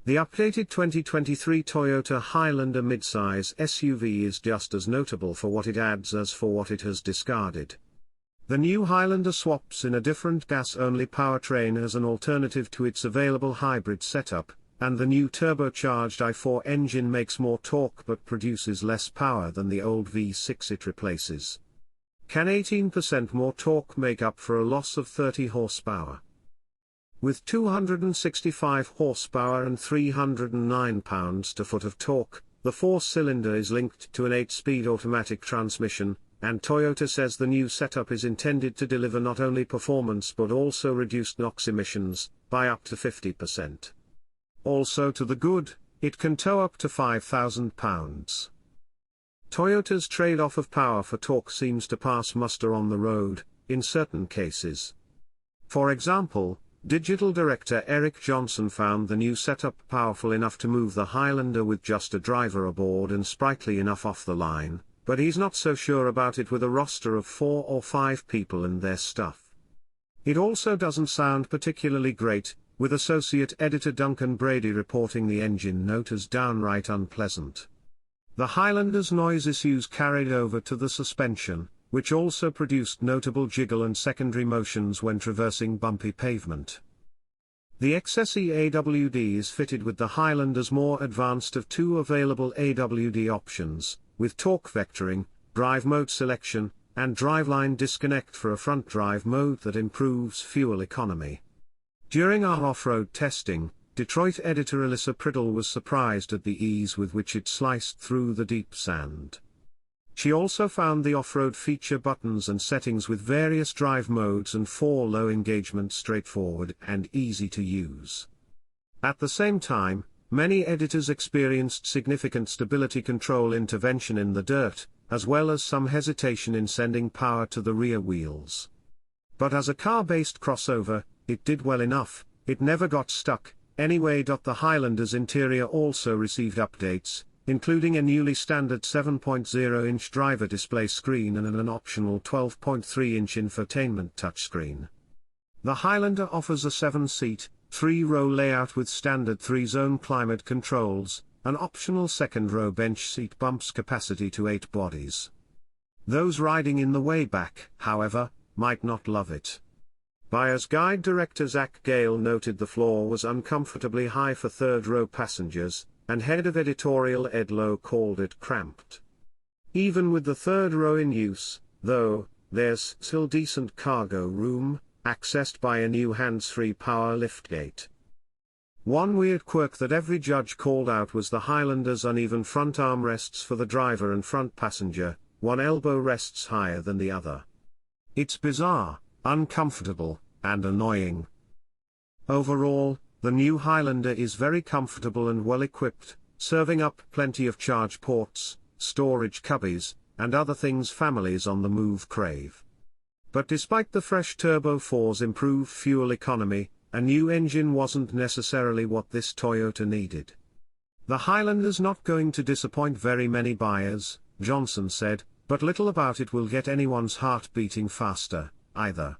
The updated 2023 Toyota Highlander midsize SUV is just as notable for what it adds as for what it has discarded. The new Highlander swaps in a different gas-only powertrain as an alternative to its available hybrid setup, and the new turbocharged i4 engine makes more torque but produces less power than the old V6 it replaces. Can 18% more torque make up for a loss of 30 horsepower? With 265 horsepower and 309 pounds-to-foot of torque, the four-cylinder is linked to an 8-speed automatic transmission, and Toyota says the new setup is intended to deliver not only performance but also reduced NOx emissions, by up to 50%. Also to the good, it can tow up to 5,000 pounds. Toyota's trade-off of power for torque seems to pass muster on the road, in certain cases. For example, Digital Director Eric Johnson found the new setup powerful enough to move the Highlander with just a driver aboard and sprightly enough off the line, but he's not so sure about it with a roster of 4 or 5 people and their stuff. It also doesn't sound particularly great, with Associate Editor Duncan Brady reporting the engine note as downright unpleasant. The Highlander's noise issues carried over to the suspension, which also produced notable jiggle and secondary motions when traversing bumpy pavement. The XSE AWD is fitted with the Highlander's more advanced of 2 available AWD options, with torque vectoring, drive mode selection, and driveline disconnect for a front drive mode that improves fuel economy. During our off-road testing, Detroit editor Alyssa Priddle was surprised at the ease with which it sliced through the deep sand. She also found the off-road feature buttons and settings with various drive modes and 4 low engagement straightforward and easy to use. At the same time, many editors experienced significant stability control intervention in the dirt, as well as some hesitation in sending power to the rear wheels. But as a car-based crossover, it did well enough, it never got stuck, anyway. The Highlander's interior also received updates, including a newly standard 7.0-inch driver display screen and an optional 12.3-inch infotainment touchscreen. The Highlander offers a 7-seat, 3-row layout with standard 3-zone climate controls, an optional second-row bench seat bumps capacity to 8 bodies. Those riding in the way back, however, might not love it. Buyer's Guide director Zach Gale noted the floor was uncomfortably high for third-row passengers, and head of editorial Ed Lowe called it cramped. Even with the third row in use, though, there's still decent cargo room, accessed by a new hands-free power liftgate. One weird quirk that every judge called out was the Highlander's uneven front armrests for the driver and front passenger, one elbow rests higher than the other. It's bizarre, uncomfortable, and annoying. Overall, the new Highlander is very comfortable and well equipped, serving up plenty of charge ports, storage cubbies, and other things families on the move crave. But despite the fresh Turbo 4's improved fuel economy, a new engine wasn't necessarily what this Toyota needed. The Highlander's not going to disappoint very many buyers, Johnson said, but little about it will get anyone's heart beating faster, either.